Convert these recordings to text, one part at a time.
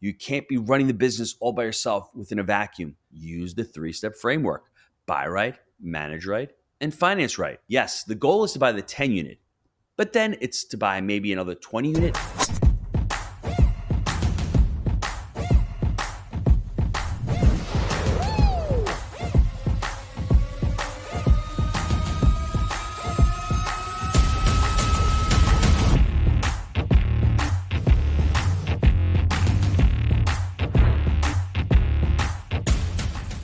You can't be running the business all by yourself within a vacuum. Use the 3-step framework. Buy right, manage right, and finance right. Yes, the goal is to buy the 10 unit, but then it's to buy maybe another 20 unit.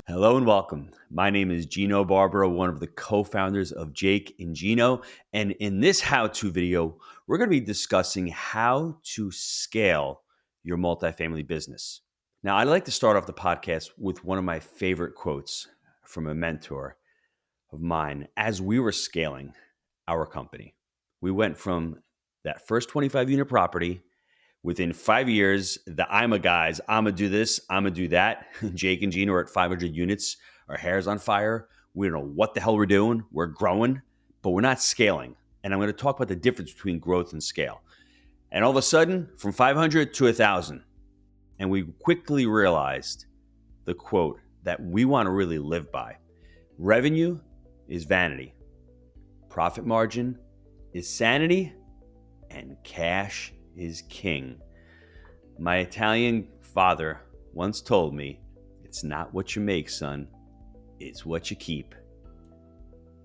Hello and welcome. My name is Gino Barbaro, one of the co-founders of Jake and Gino. And in this how-to video, we're going to be discussing how to scale your multifamily business. Now, I'd like to start off the podcast with one of my favorite quotes from a mentor of mine as we were scaling our company. We went from that first 25 unit property. Within 5 years, the I'm a guys, I'm going to do this, I'm going to do that. Jake and Gino are at 500 units. Our hair's on fire. We don't know what the hell we're doing. We're growing, but we're not scaling. And I'm going to talk about the difference between growth and scale. And all of a sudden, from 500 to 1,000. And we quickly realized the quote that we want to really live by. Revenue is vanity. Profit margin is sanity. And cash is king. My Italian father once told me, it's not what you make, son, it's what you keep.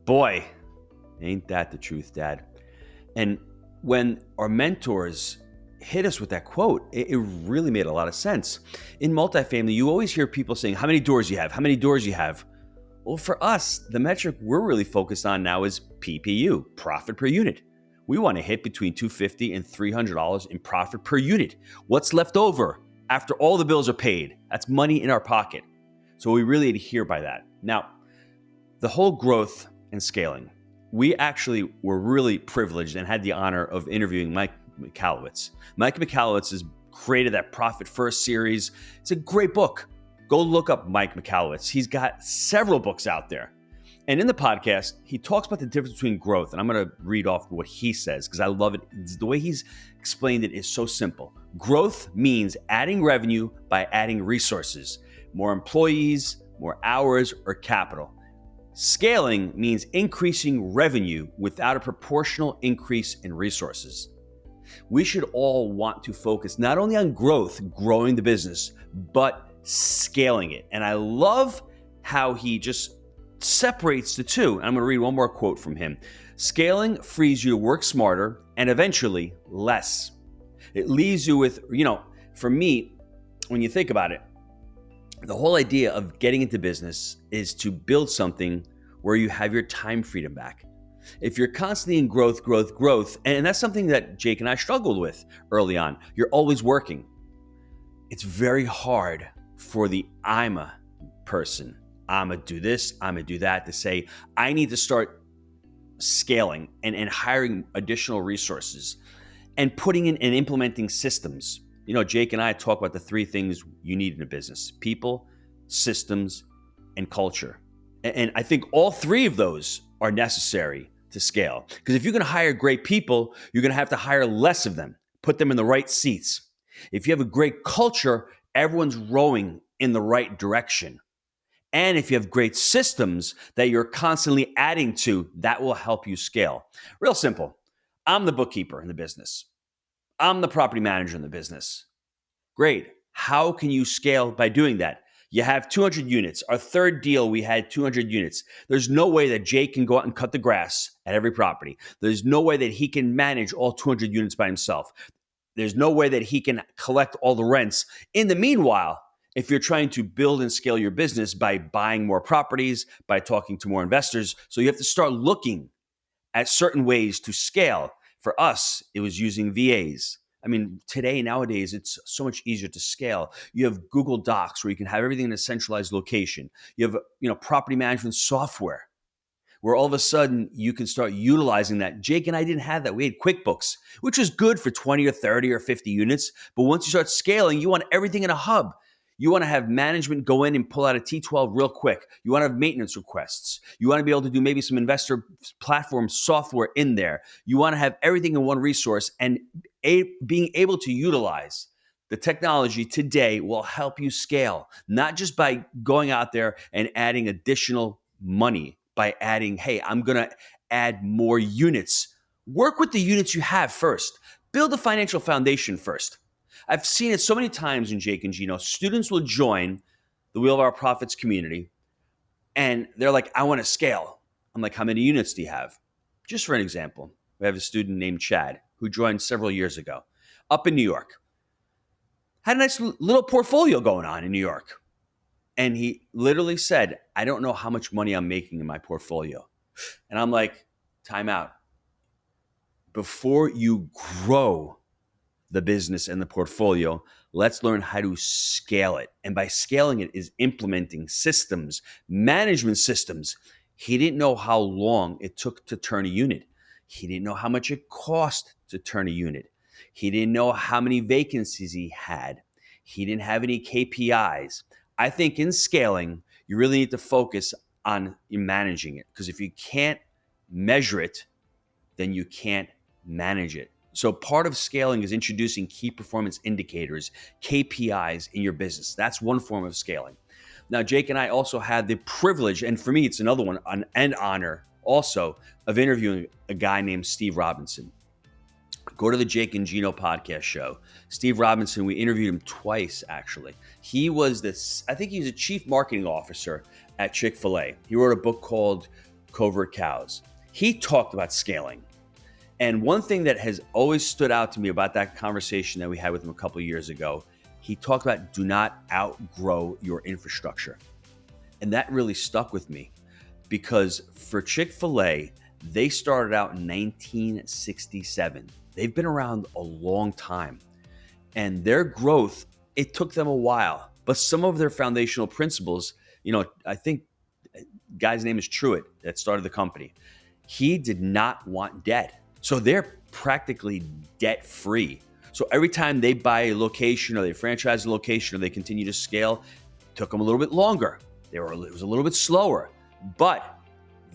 Boy, ain't that the truth, Dad? And when our mentors hit us with that quote, it really made a lot of sense. In multifamily, you always hear people saying, how many doors you have? How many doors you have? Well, for us, the metric we're really focused on now is PPU, profit per unit. We want to hit between $250 and $300 in profit per unit. What's left over after all the bills are paid? That's money in our pocket. So we really adhere by that. Now, the whole growth and scaling, we actually were really privileged and had the honor of interviewing Mike Michalowicz. Mike Michalowicz has created that Profit First series. It's a great book. Go look up Mike Michalowicz. He's got several books out there. And in the podcast, he talks about the difference between growth. And I'm going to read off what he says because I love it. The way he's explained it is so simple. Growth means adding revenue by adding resources, more employees, more hours, or capital. Scaling means increasing revenue without a proportional increase in resources. We should all want to focus not only on growth, growing the business, but scaling it. And I love how he just separates the two. And I'm going to read one more quote from him. Scaling frees you to work smarter and eventually less. It leaves you with, for me, when you think about it, the whole idea of getting into business is to build something where you have your time freedom back. If you're constantly in growth, and that's something that Jake and I struggled with early on, you're always working. It's very hard for the I'm a person. I'm going to do this, I'm going to do that, to say, I need to start scaling and hiring additional resources and putting in and implementing systems. Jake and I talk about the 3 things you need in a business: people, systems, and culture. And I think all 3 of those are necessary to scale. Because if you're going to hire great people, you're going to have to hire less of them, put them in the right seats. If you have a great culture, everyone's rowing in the right direction. And if you have great systems that you're constantly adding to, that will help you scale. Real simple. I'm the bookkeeper in the business. I'm the property manager in the business. Great. How can you scale by doing that? You have 200 units. Our third deal, we had 200 units. There's no way that Jake can go out and cut the grass at every property. There's no way that he can manage all 200 units by himself. There's no way that he can collect all the rents. In the meanwhile, if you're trying to build and scale your business by buying more properties, by talking to more investors, so you have to start looking at certain ways to scale. For us, it was using VAs. Nowadays, it's so much easier to scale. You have Google Docs where you can have everything in a centralized location. You have, property management software where all of a sudden you can start utilizing that. Jake and I didn't have that. We had QuickBooks, which is good for 20 or 30 or 50 units. But once you start scaling, you want everything in a hub. You want to have management go in and pull out a T12 real quick. You want to have maintenance requests. You want to be able to do maybe some investor platform software in there. You want to have everything in one resource and being able to utilize The technology today will help you scale, not just by going out there and adding additional money, by adding, hey, I'm going to add more units. Work with the units you have first. Build a financial foundation first. I've seen it so many times in Jake and Gino. Students will join the Wheel of Our Profits community and they're like, I want to scale. I'm like, how many units do you have? Just for an example, we have a student named Chad who joined several years ago up in New York. Had a nice little portfolio going on in New York. And he literally said, I don't know how much money I'm making in my portfolio. And I'm like, time out. Before you grow the business and the portfolio, let's learn how to scale it. And by scaling it is implementing systems, management systems. He didn't know how long it took to turn a unit. He didn't know how much it cost to turn a unit. He didn't know how many vacancies he had. He didn't have any KPIs. I think in scaling, you really need to focus on managing it, because if you can't measure it, then you can't manage it. So part of scaling is introducing key performance indicators, KPIs in your business. That's one form of scaling. Now, Jake and I also had the privilege, and for me, it's another one, an honor also, of interviewing a guy named Steve Robinson. Go to the Jake and Gino podcast show. Steve Robinson, we interviewed him twice, actually. He was I think he was a chief marketing officer at Chick-fil-A. He wrote a book called Covert Cows. He talked about scaling. And one thing that has always stood out to me about that conversation that we had with him a couple of years ago, he talked about do not outgrow your infrastructure. And that really stuck with me, because for Chick-fil-A, they started out in 1967. They've been around a long time. And their growth, it took them a while. But some of their foundational principles, I think guy's name is Truett that started the company. He did not want debt. So they're practically debt free. So every time they buy a location or they franchise a location or they continue to scale, it took them a little bit longer. It was a little bit slower, but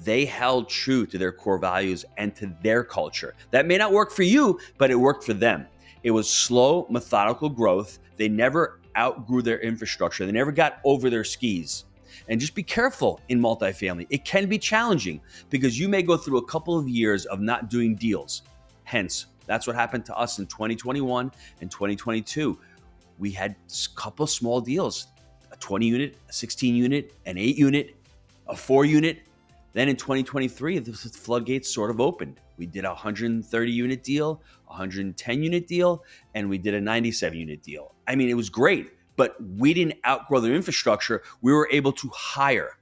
they held true to their core values and to their culture. That may not work for you, but it worked for them. It was slow, methodical growth. They never outgrew their infrastructure. They never got over their skis. And just be careful in multifamily. It can be challenging because you may go through a couple of years of not doing deals. Hence, that's what happened to us in 2021 and 2022. We had a couple of small deals, a 20 unit, a 16 unit, an 8 unit, a 4 unit. Then in 2023, the floodgates sort of opened. We did a 130 unit deal, a 110 unit deal, and we did a 97 unit deal. I mean, it was great, but we didn't outgrow their infrastructure. We were able to hire.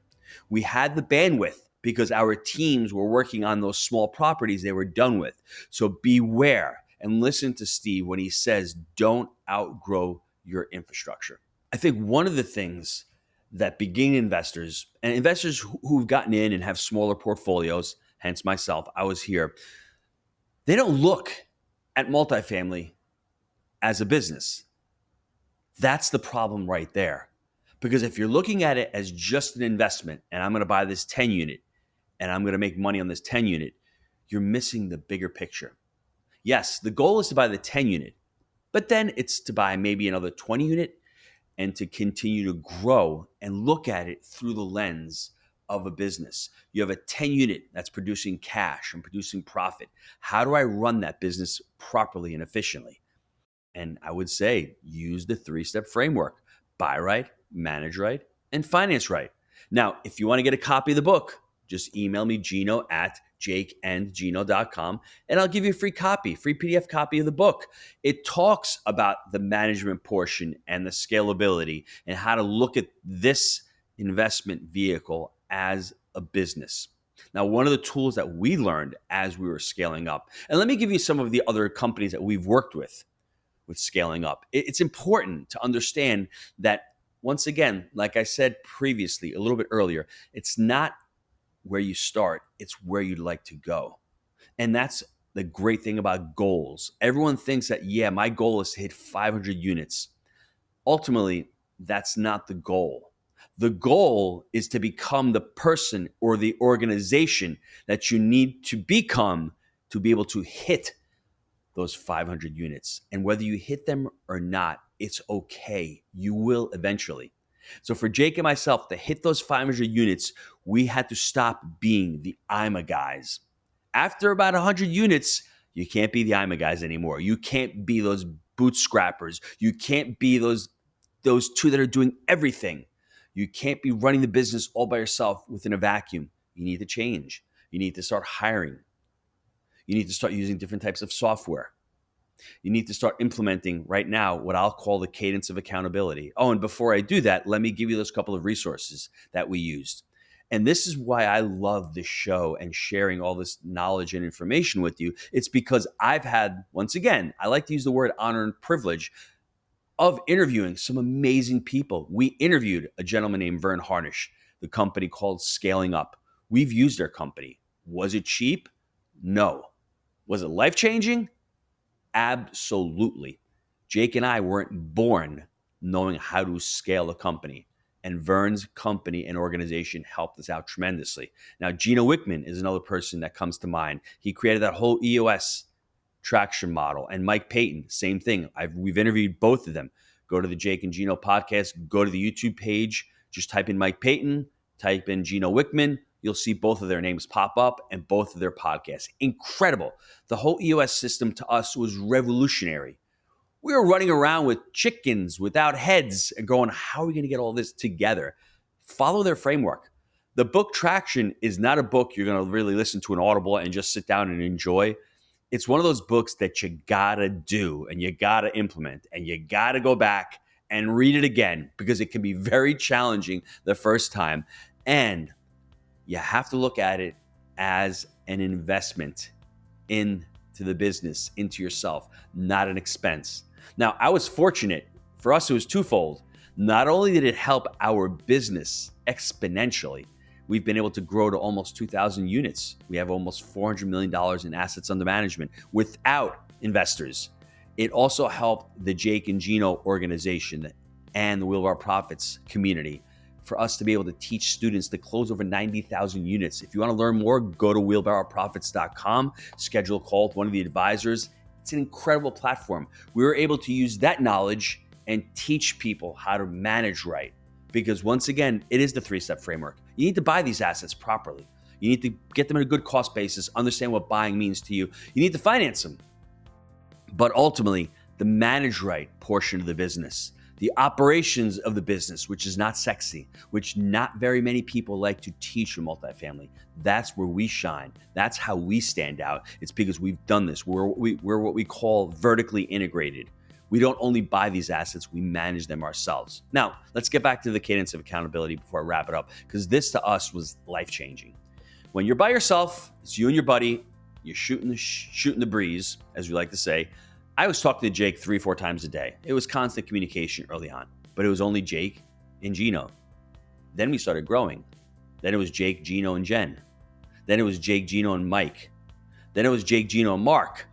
We had the bandwidth because our teams were working on those small properties they were done with. So beware and listen to Steve when he says, don't outgrow your infrastructure. I think one of the things that beginning investors and investors who've gotten in and have smaller portfolios, hence myself, I was here, they don't look at multifamily as a business. That's the problem right there. Because if you're looking at it as just an investment and I'm going to buy this 10 unit and I'm going to make money on this 10 unit, you're missing the bigger picture. Yes, the goal is to buy the 10 unit, but then it's to buy maybe another 20 unit and to continue to grow and look at it through the lens of a business. You have a 10 unit that's producing cash and producing profit. How do I run that business properly and efficiently? And I would say use the 3-step framework: buy right, manage right, and finance right. Now, if you want to get a copy of the book, just email me, Gino at jakeandgino.com, and I'll give you a free PDF copy of the book. It talks about the management portion and the scalability and how to look at this investment vehicle as a business. Now, one of the tools that we learned as we were scaling up, and let me give you some of the other companies that we've worked with scaling up. It's important to understand that, once again, like I said previously, a little bit earlier, it's not where you start, it's where you'd like to go. And that's the great thing about goals. Everyone thinks that, yeah, my goal is to hit 500 units. Ultimately, that's not the goal. The goal is to become the person or the organization that you need to become to be able to hit those 500 units. And whether you hit them or not It's okay. You will eventually. So for Jake and myself to hit those 500 units, we had to stop being the I'm a guys. After about 100 units, you can't be the I'm a guys anymore. You can't be those boot scrappers. You can't be those two that are doing everything. You can't be running the business all by yourself within a vacuum. You need to change. You need to start hiring. You need to start using different types of software. You need to start implementing right now what I'll call the cadence of accountability. Oh, and before I do that, let me give you those couple of resources that we used. And this is why I love this show and sharing all this knowledge and information with you. It's because I've had, once again, I like to use the word honor and privilege of interviewing some amazing people. We interviewed a gentleman named Vern Harnish, the company called Scaling Up. We've used their company. Was it cheap? No. Was it life-changing? Absolutely. Jake and I weren't born knowing how to scale a company. And Vern's company and organization helped us out tremendously. Now, Gino Wickman is another person that comes to mind. He created that whole EOS traction model. And Mike Payton, same thing. We've interviewed both of them. Go to the Jake and Gino podcast, go to the YouTube page, just type in Mike Payton, type in Gino Wickman. You'll see both of their names pop up and both of their podcasts. Incredible. The whole EOS system to us was revolutionary. We were running around with chickens without heads and going, how are we going to get all this together? Follow their framework. The book Traction is not a book you're going to really listen to an Audible and just sit down and enjoy. It's one of those books that you got to do and you got to implement and you got to go back and read it again because it can be very challenging the first time. And you have to look at it as an investment into the business, into yourself, not an expense. Now, I was fortunate. For us, it was twofold. Not only did it help our business exponentially, we've been able to grow to almost 2,000 units. We have almost $400 million in assets under management without investors. It also helped the Jake and Gino organization and the Wheel of Our Profits community for us to be able to teach students to close over 90,000 units. If you want to learn more, go to wheelbarrowprofits.com, schedule a call with one of the advisors. It's an incredible platform. We were able to use that knowledge and teach people how to manage right. Because once again, it is the three-step framework. You need to buy these assets properly. You need to get them at a good cost basis, understand what buying means to you. You need to finance them. But ultimately, the manage right portion of the business, the operations of the business, which is not sexy, which not very many people like to teach in multifamily. That's where we shine. That's how we stand out. It's because we've done this. We're what we call vertically integrated. We don't only buy these assets, we manage them ourselves. Now, let's get back to the cadence of accountability before I wrap it up, because this to us was life-changing. When you're by yourself, it's you and your buddy, you're shooting the breeze, as we like to say. I was talking to Jake 3-4 times a day. It was constant communication early on, but it was only Jake and Gino. Then we started growing. Then it was Jake, Gino, and Jen. Then it was Jake, Gino, and Mike. Then it was Jake, Gino, and Mark.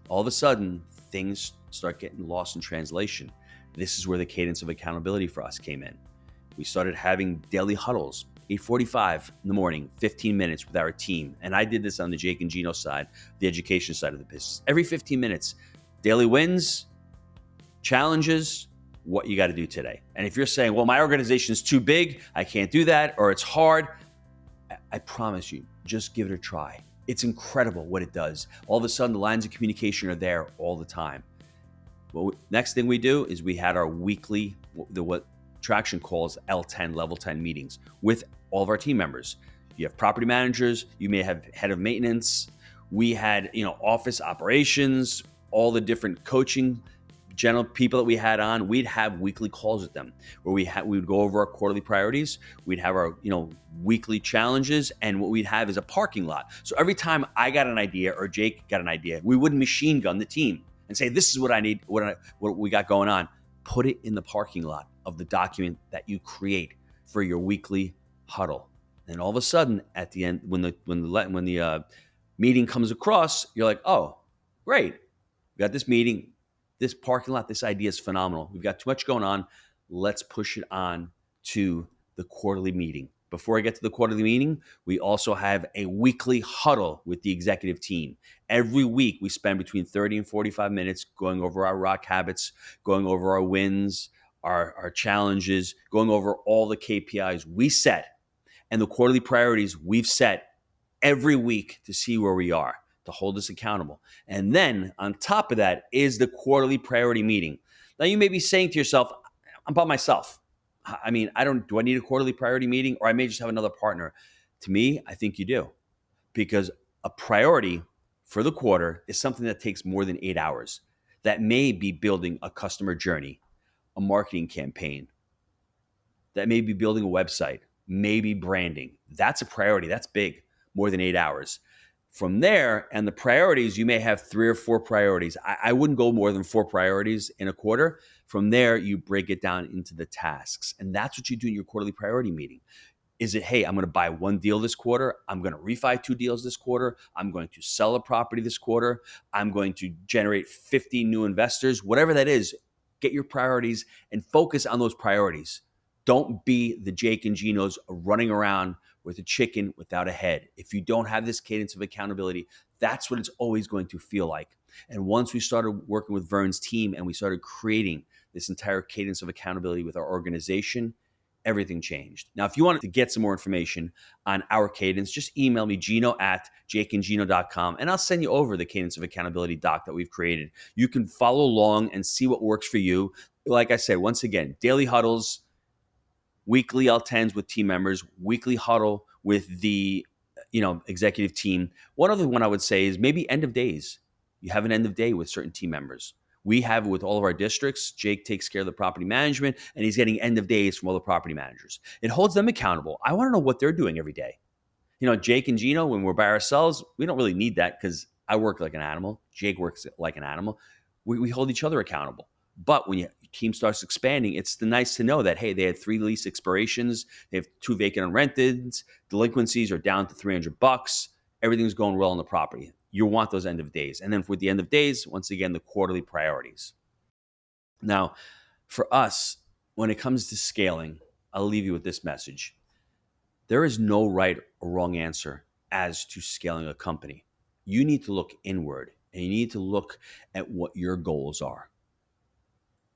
All of a sudden, things start getting lost in translation. This is where the cadence of accountability for us came in. We started having daily huddles, 8:45 in the morning, 15 minutes with our team. And I did this on the Jake and Gino side, the education side of the business. Every 15 minutes, daily wins, challenges, what you got to do today. And if you're saying, well, my organization is too big, I can't do that, or it's hard, I promise you, just give it a try. It's incredible what it does. All of a sudden, the lines of communication are there all the time. Well, next thing we do is we had our weekly, what Traction calls L10, level 10 meetings with all of our team members. You have property managers, you may have head of maintenance. We had, office operations, all the different coaching general people that we had on. We'd have weekly calls with them where we would go over our quarterly priorities. We'd have our, weekly challenges, and what we'd have is a parking lot. So every time I got an idea or Jake got an idea, we wouldn't machine gun the team and say, this is what I need, what we got going on. Put it in the parking lot of the document that you create for your weekly huddle. And all of a sudden, at the end, when the meeting comes across, you're like, oh, great. We got this meeting, this parking lot, this idea is phenomenal. We've got too much going on. Let's push it on to the quarterly meeting. before I get to the quarterly meeting, we also have a weekly huddle with the executive team. Every week, we spend between 30 and 45 minutes going over our rock habits, going over our wins, our challenges, going over all the KPIs we set and the quarterly priorities we've set every week to see where we are, to hold us accountable. And then on top of that is the quarterly priority meeting. Now you may be saying to yourself, I'm by myself. I mean, do I need a quarterly priority meeting, or I may just have another partner? To me, I think you do, because a priority for the quarter is something that takes more than 8 hours. That may be building a customer journey, a marketing campaign, that may be building a website, maybe branding. That's a priority. That's big, more than 8 hours. From there, and the priorities, you may have 3 or 4 priorities. I wouldn't go more than 4 priorities in a quarter. From there, you break it down into the tasks. And that's what you do in your quarterly priority meeting. Is it, hey, I'm going to buy 1 deal this quarter. I'm going to refi 2 deals this quarter. I'm going to sell a property this quarter. I'm going to generate 50 new investors. Whatever that is, get your priorities and focus on those priorities. Don't be the Jake and Ginos running around with a chicken without a head. If you don't have this cadence of accountability, that's what it's always going to feel like. And once we started working with Vern's team and we started creating this entire cadence of accountability with our organization, everything changed. Now, if you want to get some more information on our cadence, just email me, gino@jakeandgino.com, and I'll send you over the cadence of accountability doc that we've created. You can follow along and see what works for you. Like I said, once again, daily huddles, weekly L10s with team members, weekly huddle with the executive team. One other one I would say is maybe end of days. You have an end of day with certain team members. We have it with all of our districts. Jake takes care of the property management, and he's getting end of days from all the property managers. It holds them accountable. I want to know what they're doing every day. Jake and Gino, when we're by ourselves, we don't really need that because I work like an animal. Jake works like an animal. We hold each other accountable. But when your team starts expanding, it's nice to know that, hey, they had 3 lease expirations, they have 2 vacant unrenteds, delinquencies are down to $300, everything's going well on the property. You want those end of days. And then with the end of days, once again, the quarterly priorities. Now, for us, when it comes to scaling, I'll leave you with this message. There is no right or wrong answer as to scaling a company. You need to look inward, and you need to look at what your goals are.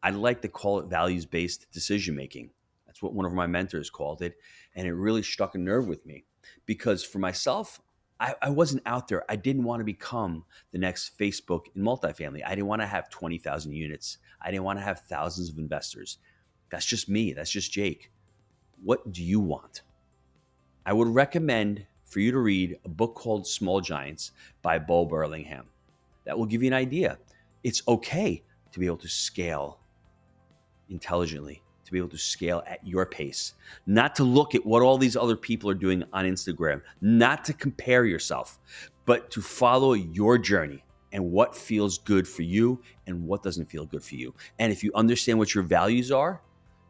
I'd like to call it values-based decision-making. That's what one of my mentors called it. And it really struck a nerve with me because for myself, I wasn't out there. I didn't want to become the next Facebook in multifamily. I didn't want to have 20,000 units. I didn't want to have thousands of investors. That's just me. That's just Jake. What do you want? I would recommend for you to read a book called Small Giants by Bo Burlingham. That will give you an idea. It's okay to be able to scale intelligently, to be able to scale at your pace, not to look at what all these other people are doing on Instagram, not to compare yourself, but to follow your journey and what feels good for you and what doesn't feel good for you. And if you understand what your values are,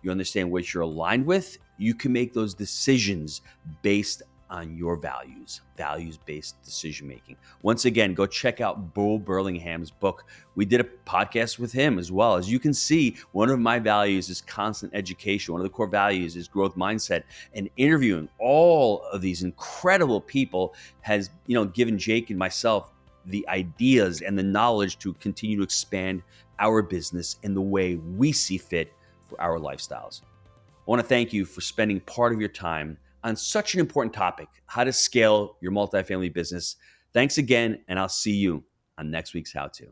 you understand what you're aligned with, you can make those decisions based on your values, values-based decision-making. Once again, go check out Bo Burlingham's book. We did a podcast with him as well. As you can see, one of my values is constant education. One of the core values is growth mindset. And interviewing all of these incredible people has, given Jake and myself the ideas and the knowledge to continue to expand our business in the way we see fit for our lifestyles. I want to thank you for spending part of your time on such an important topic, how to scale your multifamily business. Thanks again, and I'll see you on next week's How-To.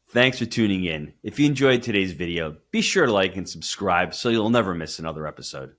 Thanks for tuning in. If you enjoyed today's video, be sure to like and subscribe so you'll never miss another episode.